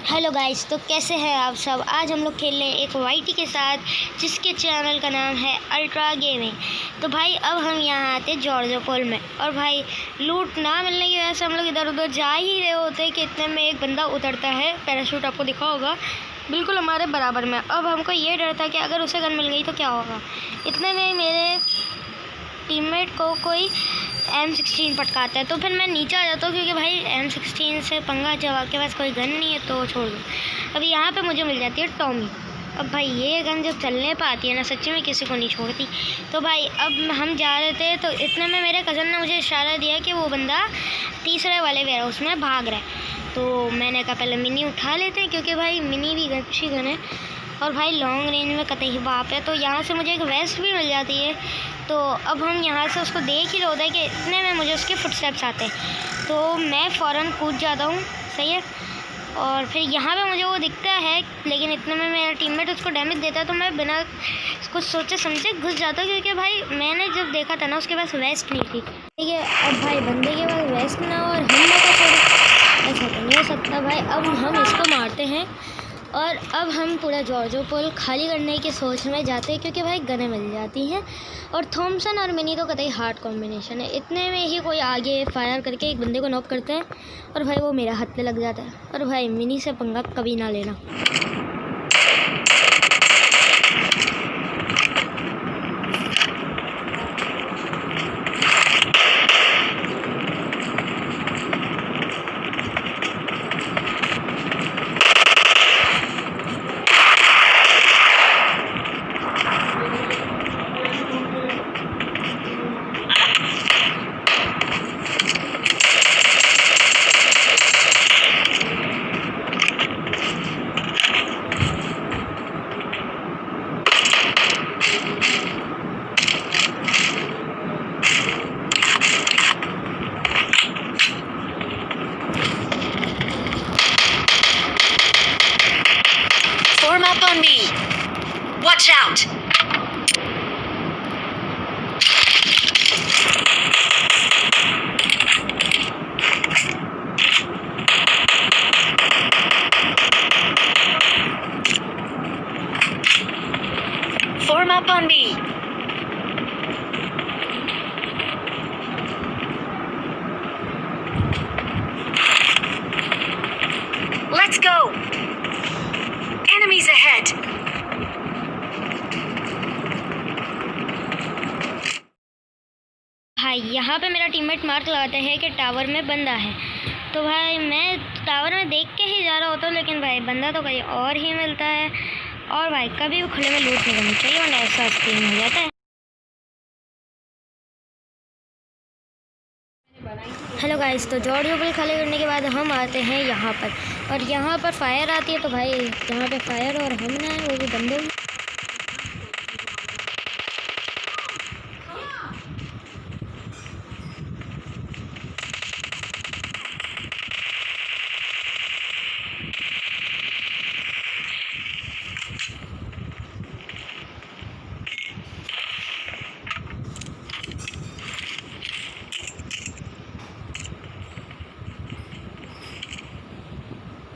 Hello guys, तो कैसे हैं आप सब। आज हम लोग खेल रहे हैं एक वाईटी के साथ जिसके चैनल का नाम है अल्ट्रा गेमिंग। तो भाई अब हम यहाँ आते हैं जॉर्जो पोल में, और भाई लूट ना मिलने की वजह से हम लोग इधर उधर जा ही रहे होते हैं कि इतने में एक बंदा उतरता है। पैराशूट आपको दिखा होगा बिल्कुल हमारे बराबर में। अब हमको ये डर था कि अगर उसे गन मिल गई तो क्या होगा। इतने में मेरे टीममेट को कोई M16 पटकाता है, तो फिर मैं नीचे आ जाता हूँ क्योंकि भाई M16 से पंगा जब आपके पास कोई गन नहीं है तो छोड़ दो। अभी यहाँ पे मुझे मिल जाती है टॉमी। अब भाई ये गन जब चलने पर आती है ना, सच्ची में किसी को नहीं छोड़ती। तो भाई अब हम जा रहे थे, तो इतने में मेरे कज़न ने मुझे इशारा दिया कि वो बंदा तीसरे वाले वेयर हाउस में भाग रहा है। तो मैंने कहा पहले मिनी उठा लेते हैं क्योंकि भाई मिनी भी अच्छी गन है, और भाई लॉन्ग रेंज में कतई बाप है। तो यहाँ से मुझे एक वेस्ट भी मिल जाती है। तो अब हम यहाँ से उसको देख ही रहे होते हैं कि इतने में मुझे उसके फुटस्टेप्स आते हैं, तो मैं फ़ौरन कूद जाता हूँ। सही है। और फिर यहाँ पे मुझे वो दिखता है, लेकिन इतने में मेरा टीममेट उसको डैमेज देता है, तो मैं बिना कुछ सोचे समझे घुस जाता हूँ क्योंकि भाई मैंने जब देखा था ना उसके पास वेस्ट नहीं थी। ठीक है। अब भाई बंदे के पास वेस्ट ना हो और हम मौका छोड़े, ऐसा तो नहीं हो सकता भाई। अब हम इसको मारते हैं और अब हम पूरा जॉर्जो पोल खाली करने की सोच में जाते हैं क्योंकि भाई गनें मिल जाती हैं। और थॉमसन और मिनी तो कतई हार्ड कॉम्बिनेशन है। इतने में ही कोई आगे फायर करके एक बंदे को नॉक करता है और भाई वो मेरा हाथ पे लग जाता है। और भाई मिनी से पंगा कभी ना लेना। Form up on me. Watch out. Form up on me. Let's go. Enemies ahead. भाई यहाँ पे मेरा टीममेट मार्क लगाता है कि टावर में बंदा है। तो भाई मैं टावर में देख के ही जा रहा होता हूँ, लेकिन भाई बंदा तो कहीं और ही मिलता है। और भाई कभी भी खुले में लूट नहीं करनी चाहिए वरना ऐसा स्क्रीन हो जाता है। हेलो गाइस, तो जॉर्जो पोल खाली करने के बाद हम आते हैं यहाँ पर, और यहाँ पर फायर आती है। तो भाई यहाँ पे फायर और हम ना वो भी बंदे।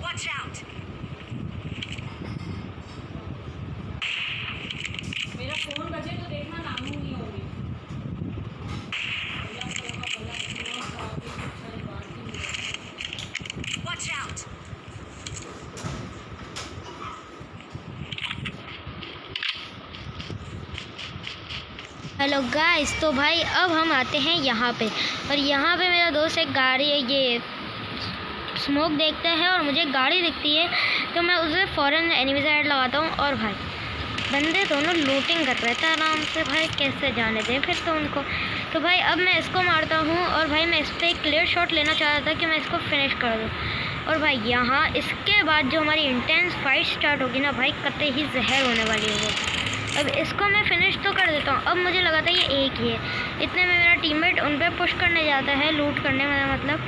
Watch out. मेरा फोन बजे तो देखना नामू नहीं होगी। Watch out. हेलो गाइस, तो भाई अब हम आते हैं यहाँ पे, और यहाँ पे मेरा दोस्त एक गाड़ी ये स्मोक देखता है और मुझे गाड़ी दिखती है, तो मैं उसे फ़ौरन एनिमी साइड लगाता हूँ। और भाई बंदे दोनों लूटिंग कर रहे थे आराम से, भाई कैसे जाने दें फिर तो उनको। तो भाई अब मैं इसको मारता हूँ, और भाई मैं इस पर एक क्लियर शॉट लेना चाह रहा था कि मैं इसको फिनिश कर दूँ। और भाई यहाँ इसके बाद जो हमारी इंटेंस फाइट स्टार्ट होगी ना भाई, कतई ही जहर होने वाली है वो। अब इसको मैं फिनिश तो कर देता हूँ। अब मुझे लगा था ये एक ही है, इतने में मेरा टीममेट उन पर पुश करने जाता है, लूट करने में मतलब।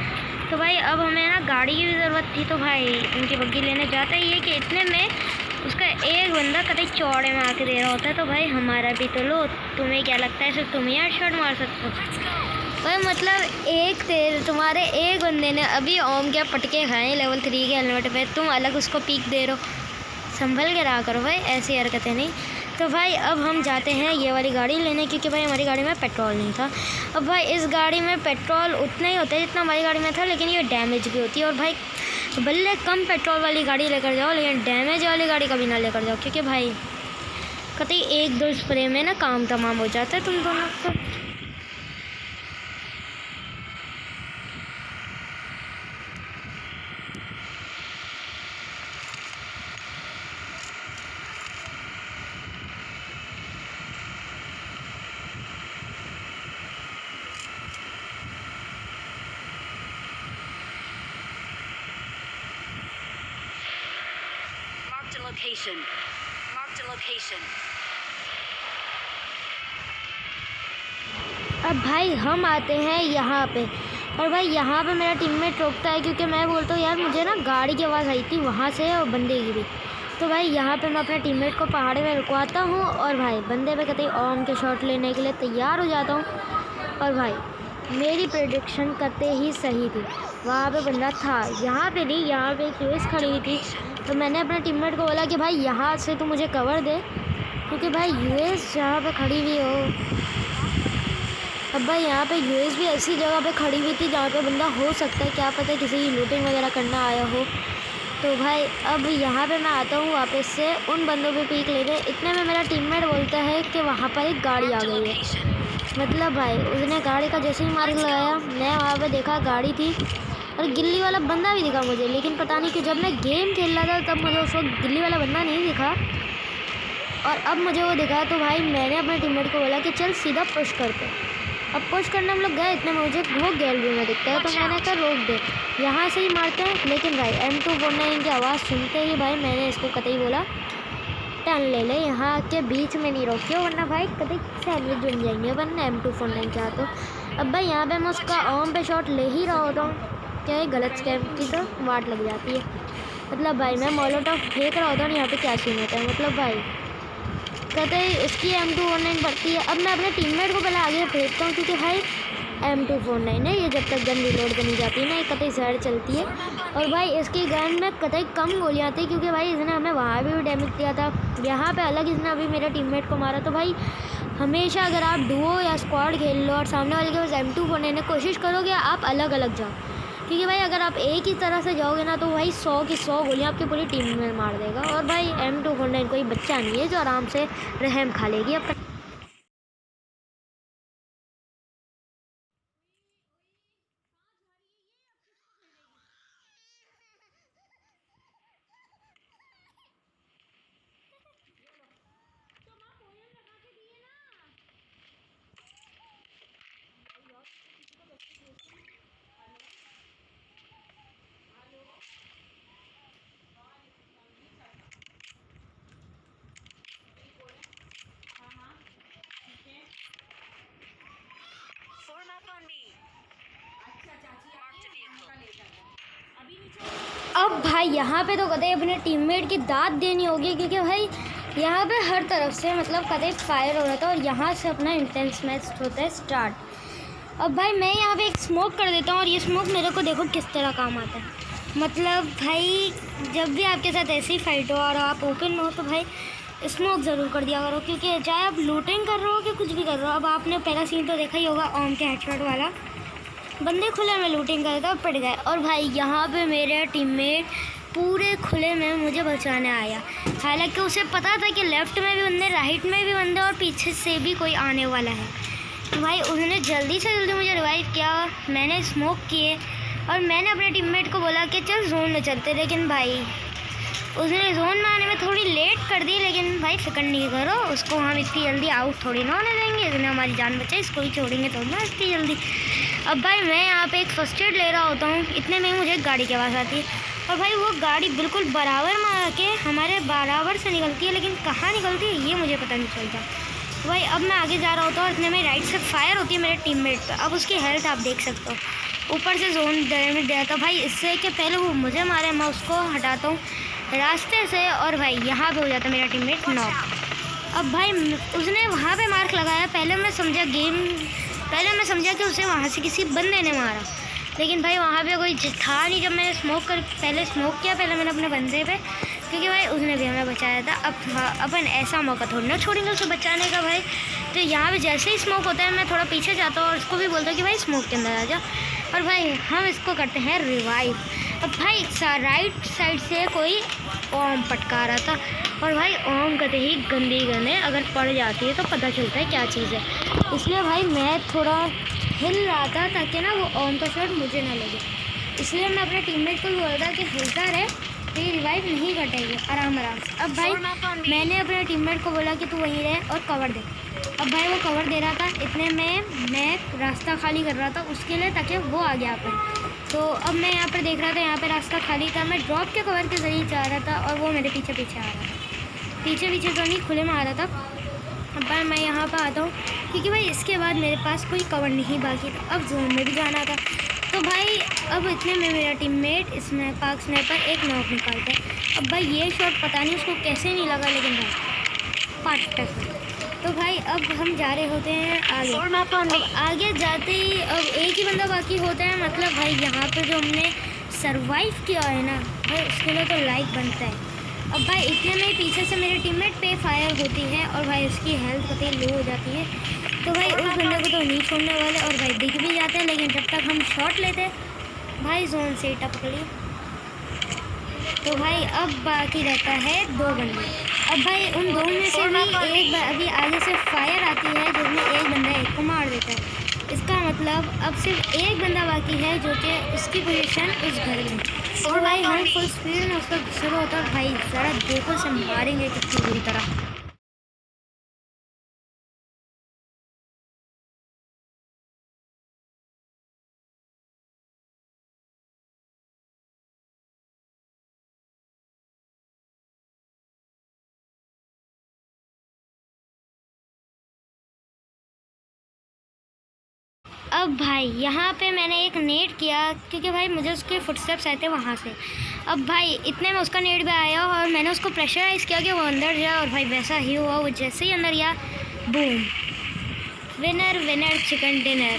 तो भाई अब हमें ना गाड़ी की भी ज़रूरत थी, तो भाई उनकी बग्गी लेने जाता ही है कि इतने में उसका एक बंदा कतई चौड़े में आके दे रहा होता है। तो भाई हमारा भी तो लो, तुम्हें क्या लगता है सिर्फ तुम ही हेडशॉट मार सकते हो। भाई मतलब तुम्हारे एक बंदे ने अभी ओम के पटके खाए लेवल 3 के हेलमेट पे, तुम अलग उसको पीक दे रहे हो। संभल के रहा करो भाई, ऐसी हरकतें नहीं। तो भाई अब हम जाते हैं ये वाली गाड़ी लेने, क्योंकि भाई हमारी गाड़ी में पेट्रोल नहीं था। अब भाई इस गाड़ी में पेट्रोल उतना ही होता है जितना हमारी गाड़ी में था, लेकिन ये डैमेज भी होती है। और भाई बल्ले कम पेट्रोल वाली गाड़ी लेकर जाओ, लेकिन डैमेज वाली गाड़ी कभी ना लेकर जाओ, क्योंकि भाई कतई 1-2 स्प्रे में ना काम तमाम हो जाता है तुम दोनों को। Marked a location. Marked a location. अब भाई हम आते हैं यहाँ पे, और भाई यहाँ पे मेरा टीममेट रोकता है, क्योंकि मैं बोलता हूँ यार मुझे ना गाड़ी की आवाज़ आई थी वहाँ से और बंदे गिरी। तो भाई यहाँ पे मैं अपने टीममेट को पहाड़ी में रुकवाता हूँ, और भाई बंदे पे कतई ओम के शॉट लेने के लिए तैयार हो जाता हूँ। और भाई मेरी प्रेडिक्शन करते ही सही थी, वहाँ पे बंदा था। यहाँ पे नहीं, यहाँ पे एक यूएस खड़ी हुई थी। तो मैंने अपने टीममेट को बोला कि भाई यहाँ से तू मुझे कवर दे, क्योंकि भाई यूएस जहाँ पे खड़ी हुई हो। अब भाई यहाँ पे यूएस भी ऐसी जगह पे खड़ी हुई थी जहाँ पे बंदा हो सकता है, क्या पता किसी की लूटिंग वगैरह करना आया हो। तो भाई अब यहाँ पे मैं आता हूँ वापस से उन बंदों पे पीक लेने। इतने में मेरा टीममेट बोलता है कि वहाँ पर एक गाड़ी आ गई है। मतलब भाई उसने गाड़ी का जैसे ही मार्क लगाया, मैं वहाँ पे देखा गाड़ी थी, और गिल्ली वाला बंदा भी दिखा मुझे। लेकिन पता नहीं क्यों जब मैं गेम खेल रहा था तब मुझे उस वक्त गिल्ली वाला बंदा नहीं दिखा, और अब मुझे वो दिखा। तो भाई मैंने अपने टीममेट को बोला कि चल सीधा पुश करते। अब पुश करने हम लोग गए, इतने में मुझे वो गैलरी में दिखता है। तो मैंने कहा रोक दे, यहाँ से ही मारते हैं। लेकिन भाई M249 की आवाज़ सुनते ही भाई मैंने इसको कतई बोला टर्न ले ले, यहाँ के बीच में नहीं रोकियो, वरना भाई कतई सैंडविच बन जाएंगे वरना M249 क्या। तो अब भाई यहाँ पे मैं उसका ओम पे शॉट ले ही रहा होता हूँ, क्या है गलत स्कैम की तो वाट लग जाती है। मतलब भाई मैं मोलोटॉव फेंक रहा होता हूँ, यहाँ पे क्या सीन होता है। मतलब भाई कतई उसकी M249 पड़ती है। अब मैं अपने टीममेट को पहले आगे भेजता हूँ, क्योंकि भाई M249 है, ये जब तक गन रिलोड करनी जाती है ना ये कतई जहर चलती है। और भाई इसकी गन में कतई कम गोलियाँ आती है, क्योंकि भाई इसने हमें वहाँ भी डैमेज दिया था, यहाँ पे अलग इसने अभी मेरे टीममेट को मारा। तो भाई हमेशा अगर आप डुओ या स्क्वाड खेल लो और सामने वाले के पास M249 कोशिश करोगे आप अलग अलग जाओ, क्योंकि भाई अगर आप एक ही तरह से जाओगे ना तो भाई 100 की 100 गोलियाँ आपकी पूरी टीम में मार देगा। और भाई M249 कोई बच्चा नहीं है जो आराम से रहम खा लेगी अब। Form up on me. अच्छा चाची Marked a vehicle. का ले जाता अभी नीचे। अब भाई यहाँ पे तो कतई अपने टीममेट की दाद देनी होगी, क्योंकि भाई यहाँ पे हर तरफ से मतलब कतई फायर हो रहा था, और यहाँ से अपना इंटेंस मैच होता है स्टार्ट। अब भाई मैं यहाँ पे एक स्मोक कर देता हूँ, और ये स्मोक मेरे को देखो किस तरह काम आता है। मतलब भाई जब भी आपके साथ ऐसी फाइट हो और आप ओपन में हो तो भाई स्मोक ज़रूर कर दिया करो, क्योंकि चाहे आप लूटिंग कर रहे हो कि कुछ भी कर रहे हो। अब आपने पहला सीन तो देखा ही होगा ओम के हेडशॉट वाला, बंदे खुले में लूटिंग कर रहे थे और पड़ गए। और भाई यहाँ पे मेरे टीममेट पूरे खुले में मुझे बचाने आया, हालांकि उसे पता था कि लेफ़्ट में भी बंदे, राइट में भी बंदे और पीछे से भी कोई आने वाला है। तो भाई उसने जल्दी से जल्दी मुझे रिवाइव किया, मैंने स्मोक किए, और मैंने अपने टीममेट को बोला कि चल जोन में चलते। लेकिन भाई उसने जोन में आने में थोड़ी लेट कर दी, लेकिन भाई फिक्र नहीं करो, उसको हम इतनी जल्दी आउट थोड़ी ना होने देंगे, इसने हमारी जान बचाई, इसको ही छोड़ेंगे थोड़ी ना इतनी जल्दी। अब भाई मैं यहाँ पे एक फर्स्ट एड ले रहा होता हूँ, इतने में मुझे गाड़ी के पास आती है, और भाई वो गाड़ी बिल्कुल बराबर में आके हमारे बराबर से निकलती है, लेकिन कहाँ निकलती है ये मुझे पता नहीं चलता। तो भाई अब मैं आगे जा रहा होता हूँ, इतने में राइट से फायर होती है मेरे टीममेट पर। अब उसकी हेल्थ आप देख सकते हो, ऊपर से जोन डैमेज दिया था भाई, इससे कि पहले वो मुझे मारे मैं उसको हटाता हूँ रास्ते से, और भाई यहाँ पे हो जाता मेरा टीममेट नॉक। अब भाई उसने वहाँ पे मार्क लगाया, पहले मैं समझा गेम पहले मैं समझा कि उसे वहाँ से किसी बंदे ने मारा, लेकिन भाई वहाँ पे कोई था नहीं। जब मैंने पहले स्मोक किया पहले मैंने अपने बंदे पे, क्योंकि भाई उसने भी हमें बचाया था। अब अपन ऐसा मौका थोड़ी ना छोड़ेंगे उसे बचाने का भाई। तो यहाँ पे जैसे ही स्मोक होता है मैं थोड़ा पीछे जाता हूँ और उसको भी बोलता हूँ कि भाई स्मोक के अंदर आ जा, और भाई हम इसको करते हैं रिवाइव। अब भाई राइट साइड से कोई ओम पटका रहा था, और भाई ओम कहते ही गंदी गंदे अगर पड़ जाती है तो पता चलता है क्या चीज़ है। इसलिए भाई मैं थोड़ा हिल रहा था ताकि ना वो ओम का शॉट मुझे ना लगे। इसलिए मैं अपने टीममेट को भी बोल रहा कि हिलता रहे, तो ये रिवाइव नहीं कटेगी, आराम आराम से। अब भाई मैंने अपने टीममेट को बोला कि तू वहीं रहे और कवर दे। अब भाई वो कवर दे रहा था, इतने में मैं रास्ता खाली कर रहा था उसके लिए ताकि वो आ गया अपन। तो अब मैं यहाँ पर देख रहा था, यहाँ पे रास्ता खाली था, मैं ड्रॉप के कवर के ज़रिए जा रहा था और वो मेरे पीछे पीछे आ रहा था। पीछे तो नहीं, खुले में आ रहा था। अब भाई मैं यहाँ पर आता हूँ क्योंकि भाई इसके बाद मेरे पास कोई कवर नहीं बाकी था, अब जोन में भी जाना था। तो भाई अब इतने में मेरा टीममेट स्नाइपर एक नॉक निकालता है। अब भाई ये शॉट पता नहीं उसको कैसे नहीं लगा, लेकिन भाई पाटक। तो भाई अब हम जा रहे होते हैं आगे। अब आगे जाते ही अब एक ही बंदा बाकी होता है, मतलब भाई यहाँ पे जो हमने सरवाइव किया है ना भाई उसके लिए तो लाइक बनता है। अब भाई इतने में पीछे से मेरे टीममेट पे फायर होती है और भाई उसकी हेल्थ कतई लो हो जाती है। तो भाई उस बंदे को तो नहीं छोड़ने वाले, और भाई दिख भी जाते हैं, लेकिन जब तक हम शॉट लेते भाई जोन से टपक ली। तो भाई अब बाकी रहता है 2 बंदे। अब भाई उन 2 में से भी एक अभी आगे से फायर आती है जिसमें एक बंदा एक को मार देता है। इसका मतलब अब सिर्फ एक बंदा बाकी है जो कि उसकी पोजीशन उस घर में। और भाई हम फुल स्पीड में उसका शुरू होता है। भाई ज़रा देखो से मारेंगे कितनी बुरी तरह। अब भाई यहाँ पे मैंने एक नेट किया क्योंकि भाई मुझे उसके फुटस्टेप्स आए थे वहाँ से। अब भाई इतने में उसका नेट भी आया और मैंने उसको प्रेशराइज़ किया कि वो अंदर जाए, और भाई वैसा ही हुआ। वो जैसे ही अंदर गया, boom, winner winner chicken dinner.